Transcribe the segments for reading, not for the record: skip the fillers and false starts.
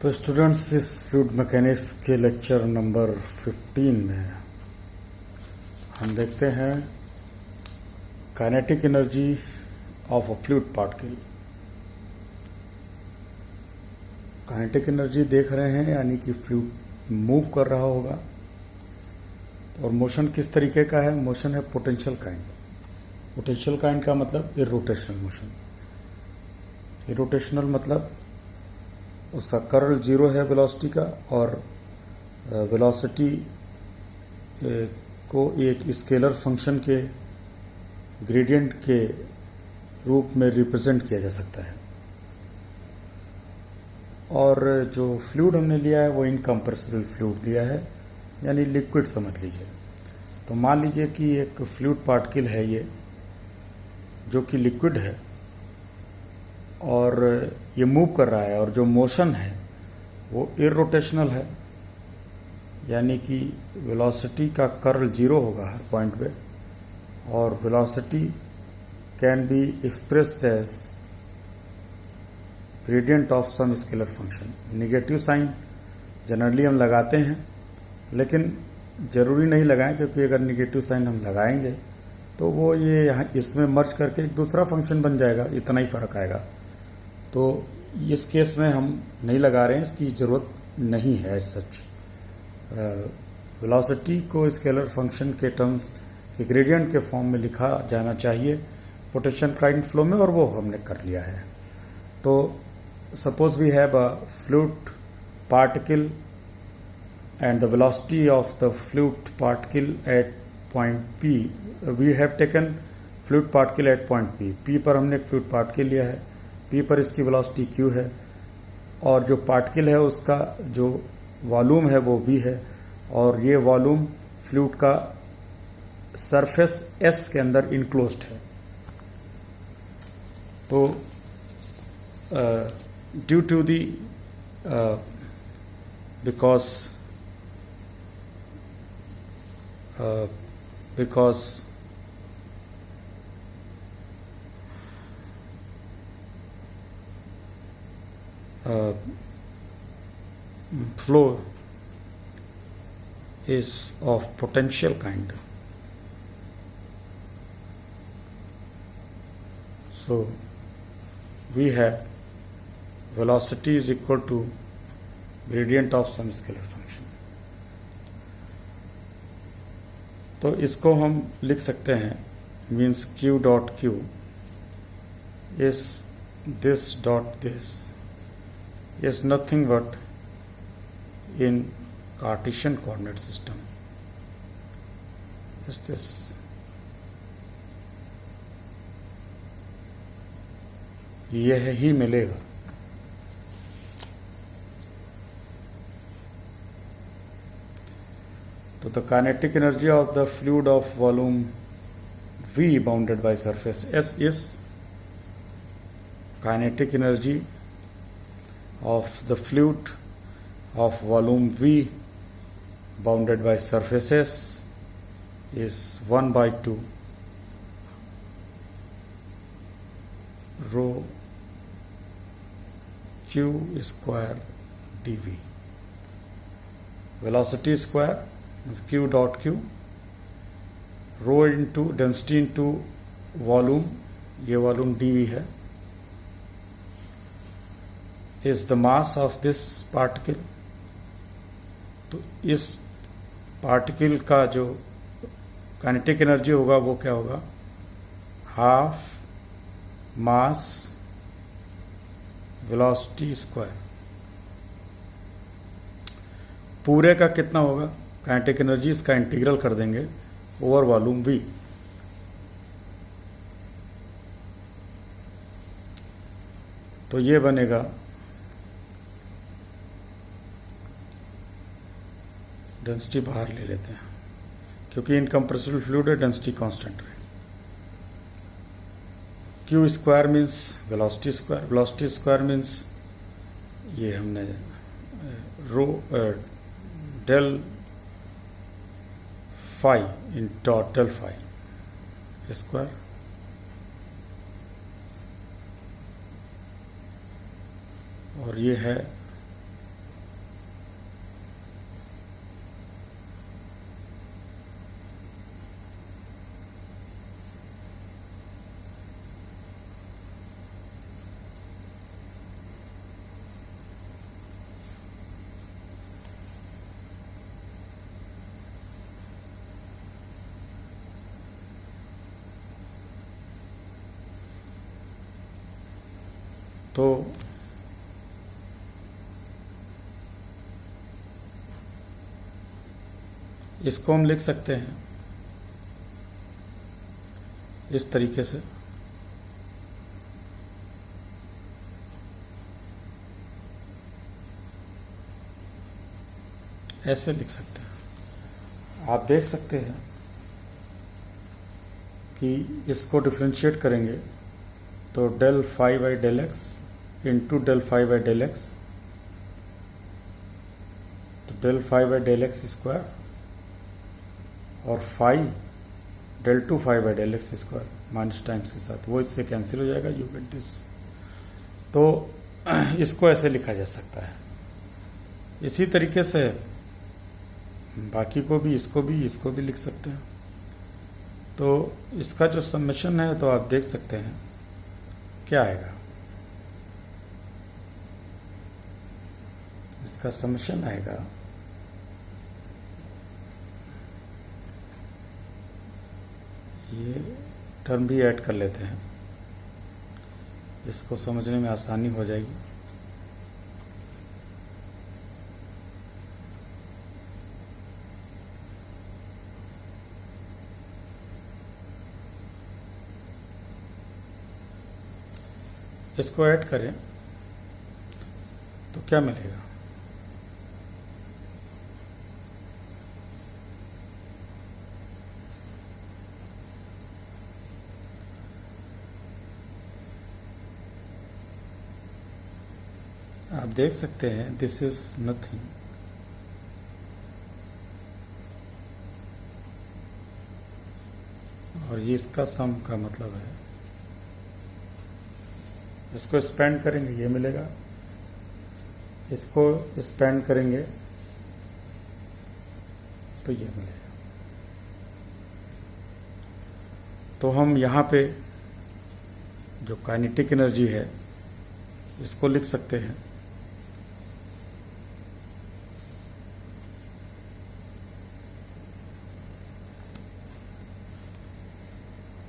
तो स्टूडेंट्स, इस fluid mechanics के लेक्चर नंबर 15 में हम देखते हैं kinetic energy of a fluid particle. Kinetic energy देख रहे हैं, यानी कि फ्लूइड मूव कर रहा होगा। और मोशन किस तरीके का है? मोशन है पोटेंशियल काइंड। पोटेंशियल काइंड का मतलब इरोटेशनल मोशन। इरोटेशनल मतलब उसका कर्ल जीरो है वेलोसिटी का, और वेलोसिटी को एक स्केलर फंक्शन के ग्रेडियंट के रूप में रिप्रेजेंट किया जा सकता है। और जो फ्लूइड हमने लिया है वो इनकम्प्रेसिबल फ्लूइड लिया है, यानी लिक्विड समझ लीजिए। तो मान लीजिए कि एक फ्लूइड पार्टिकल है ये, जो कि लिक्विड है और ये मूव कर रहा है, और जो मोशन है वो इरोटेशनल है, यानी कि वेलोसिटी का कर्ल जीरो होगा हर पॉइंट पे, और velocity can be expressed as gradient of some scalar function. Negative sign generally हम लगाते हैं, लेकिन ज़रूरी नहीं लगाएं, क्योंकि अगर नेगेटिव साइन हम लगाएंगे तो वो ये यहाँ इसमें मर्ज करके एक दूसरा फंक्शन बन जाएगा, इतना ही फ़र्क आएगा। तो इस केस में हम नहीं लगा रहे हैं, इसकी ज़रूरत नहीं है। सच वेलोसिटी को स्केलर फंक्शन के टर्म्स के ग्रेडियंट के फॉर्म में लिखा जाना चाहिए पोटेंशियल काइंड फ्लो में, और वो हमने कर लिया है। तो suppose we have a fluid particle and the velocity of the fluid particle at point P. We have taken fluid particle at point P. P पर हमने एक fluid particle लिया है, P पर इसकी velocity Q है, और जो particle है उसका जो वॉल्यूम है वो V है, और ये वॉल्यूम फ्लूइड का सरफेस S के अंदर इनक्लोज्ड है। तो due to the because flow is of potential kind, so we have velocity is equal to gradient of some scalar function. तो इसको हम लिख सकते हैं, means Q dot Q is this dot this is nothing but in Cartesian coordinate system is this. यह ही मिलेगा। तो the kinetic energy of the fluid of volume V bounded by surface S is kinetic energy of the fluid of volume V bounded by surface S is 1/2 rho Q square dV. Velocity square is Q dot Q, rho into density into volume, ये volume dV है, is the mass of this particle. तो इस particle का जो kinetic energy होगा वो क्या होगा? हाफ मास वेलोसिटी स्क्वायर। पूरे का कितना होगा काइनेटिक एनर्जी? इसका इंटीग्रल कर देंगे ओवर वॉल्यूम V। तो ये बनेगा डेंसिटी बाहर ले लेते हैं, क्योंकि इनकम्प्रेसिबल फ्लूइड है, डेंसिटी कांस्टेंट है। Q square means velocity square, velocity square means ये हमने rho del phi in dot del phi square, और ये है तो इसको हम लिख सकते हैं इस तरीके से, ऐसे लिख सकते हैं। आप देख सकते हैं कि इसको डिफ्रेंशिएट करेंगे तो del phi by del x into del phi by del x, तो del phi by del x square और phi del two phi by del x square minus times के साथ, वो इससे कैंसिल हो जाएगा, यू गेट दिस। तो इसको ऐसे लिखा जा सकता है। इसी तरीके से बाकी को भी, इसको भी लिख सकते हैं। तो इसका जो समेशन है तो आप देख सकते हैं क्या आएगा। इसका समेशन आएगा ये टर्म भी ऐड कर लेते हैं, इसको समझने में आसानी हो जाएगी। इसको ऐड करें तो क्या मिलेगा, आप देख सकते हैं दिस इज नथिंग, और ये इसका सम का मतलब है। इसको स्पेंड करेंगे ये मिलेगा, इसको स्पेंड करेंगे तो ये मिलेगा। तो हम यहाँ पे जो काइनेटिक एनर्जी है इसको लिख सकते हैं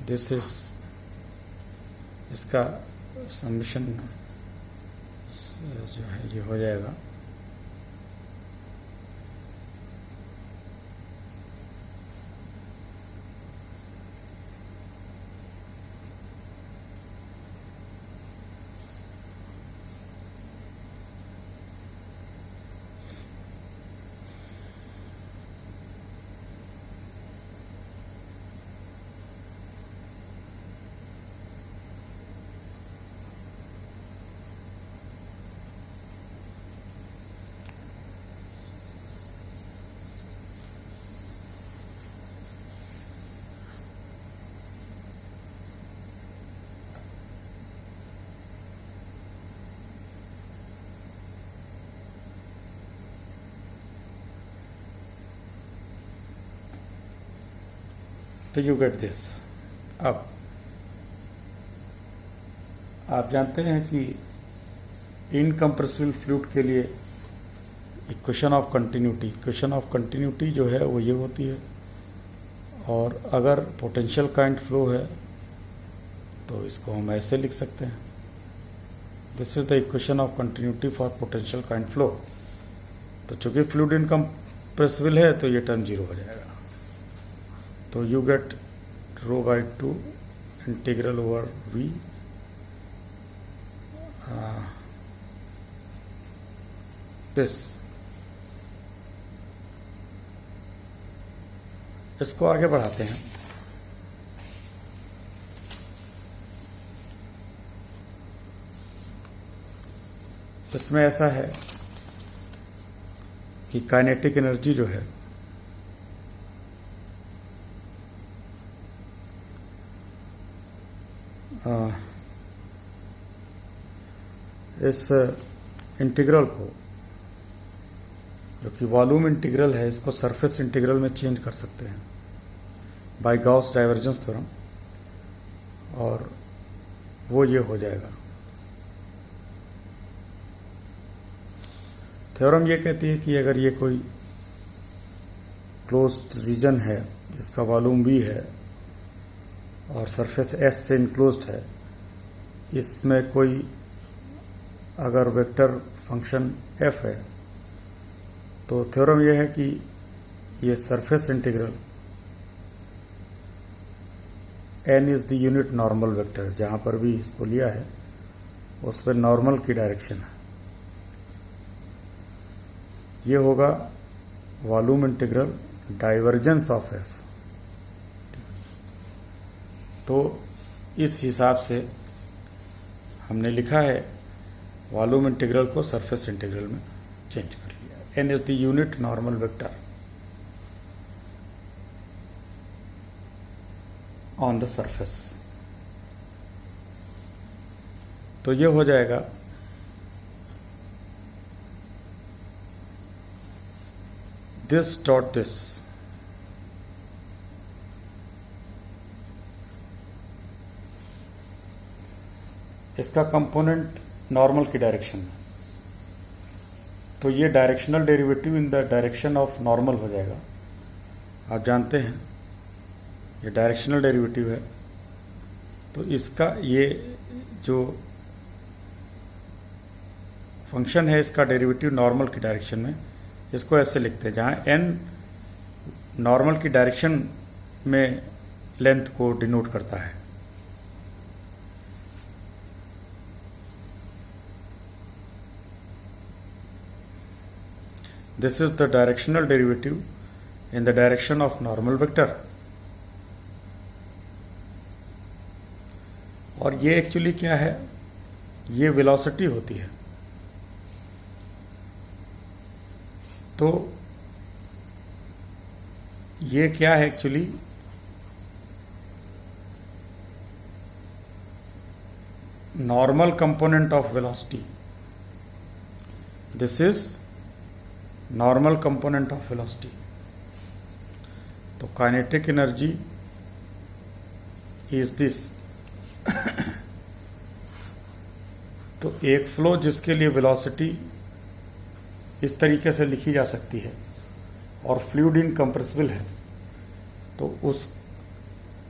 दिस इज, इसका समेशन जो है ये हो जाएगा तो यू गेट दिस। अब आप जानते हैं कि इनकम्प्रेसिबल फ्लूइड के लिए इक्वेशन ऑफ कंटिन्यूटी जो है वो ये होती है, और अगर पोटेंशियल काइंड फ्लो है तो इसको हम ऐसे लिख सकते हैं, this is the equation of continuity for potential kind flow. तो चूंकि फ्लूइड इनकम्प्रेसिबल है तो ये टर्म जीरो हो जाएगा। तो you get rho by 2 integral over v this. इसको आगे बढ़ाते हैं। इसमें ऐसा है कि काइनेटिक एनर्जी जो है इस इंटीग्रल को, जो कि वॉल्यूम इंटीग्रल है, इसको सरफेस इंटीग्रल में चेंज कर सकते हैं बाय गॉस डाइवर्जेंस थ्योरम, और वो ये हो जाएगा। थ्योरम ये कहती है कि अगर ये कोई क्लोज्ड रीजन है जिसका वॉल्यूम v है और सरफेस S से इनक्लोज्ड है, इसमें कोई अगर वेक्टर फंक्शन f है तो थ्योरम यह है कि ये surface integral n is the unit normal vector, जहाँ पर भी इसको लिया है उस पर नॉर्मल की डायरेक्शन है। ये होगा volume integral divergence of f। तो इस हिसाब से हमने लिखा है वॉल्यूम इंटीग्रल को सरफेस इंटीग्रल में चेंज कर लिया। n is the unit normal vector on the surface. तो ये हो जाएगा दिस डॉट दिस, इसका कंपोनेंट नॉर्मल की डायरेक्शन में, तो ये directional derivative in the direction of normal हो जाएगा। आप जानते हैं ये डायरेक्शनल डेरिवेटिव है, तो इसका ये जो फंक्शन है इसका डेरिवेटिव नॉर्मल की डायरेक्शन में, इसको ऐसे लिखते हैं जहाँ n नॉर्मल की डायरेक्शन में लेंथ को डिनोट करता है। This is the directional derivative in the direction of normal vector। और ये एक्चुअली क्या है, ये वेलोसिटी होती है। तो ये क्या है actually, normal component of velocity. This is normal component of velocity. तो काइनेटिक एनर्जी इज दिस। तो एक फ्लो जिसके लिए वेलोसिटी इस तरीके से लिखी जा सकती है और फ्लूइड इनकम्प्रेसिबल है, तो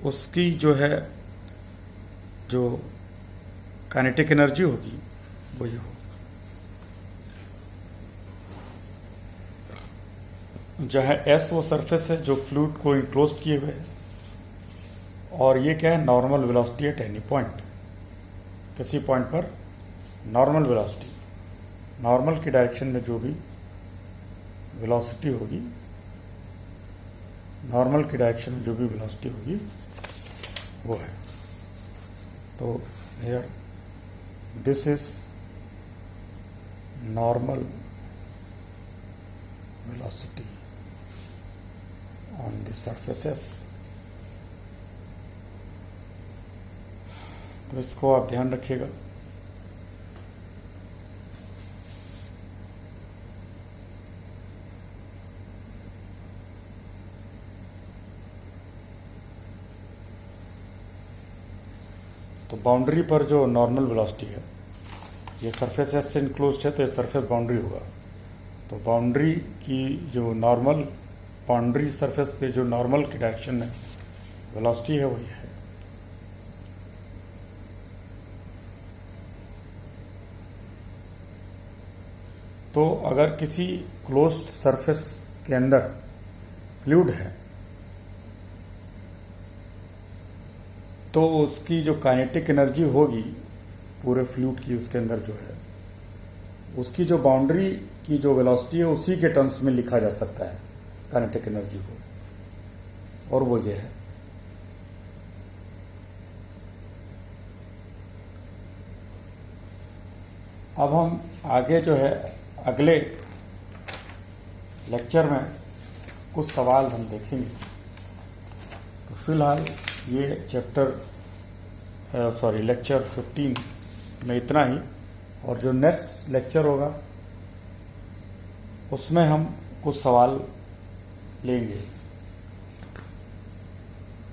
उसकी जो है जो काइनेटिक एनर्जी होगी वो ये होगी, जहाँ S वो सरफेस है जो फ्लूइड को इंक्लोज किए हुए है, और ये क्या है, normal velocity at any point. किसी पॉइंट पर नॉर्मल वेलोसिटी, नॉर्मल की डायरेक्शन में जो भी वेलोसिटी होगी, नॉर्मल की डायरेक्शन में जो भी वेलोसिटी होगी वो है। तो here this is normal velocity on the surfaces। तो इसको आप ध्यान रखिएगा। तो बाउंड्री पर जो नॉर्मल वेलोसिटी है, ये सरफेस एस से इनक्लोज्ड है तो ये सरफेस बाउंड्री होगा। तो बाउंड्री की जो नॉर्मल, बाउंड्री सरफेस पे जो नॉर्मल की डायरेक्शन में वेलोसिटी है वही है। तो अगर किसी क्लोज्ड सरफेस के अंदर फ्लूइड है तो उसकी जो काइनेटिक एनर्जी होगी पूरे फ्लूइड की, उसके अंदर जो है उसकी जो बाउंड्री की जो वेलोसिटी है उसी के टर्म्स में लिखा जा सकता है काइनेटिक एनर्जी को, और वो ये है। अब हम आगे जो है अगले लेक्चर में कुछ सवाल हम देखेंगे। तो फिलहाल ये लेक्चर 15 में इतना ही, और जो नेक्स्ट लेक्चर होगा उसमें हम कुछ सवाल लेंगे।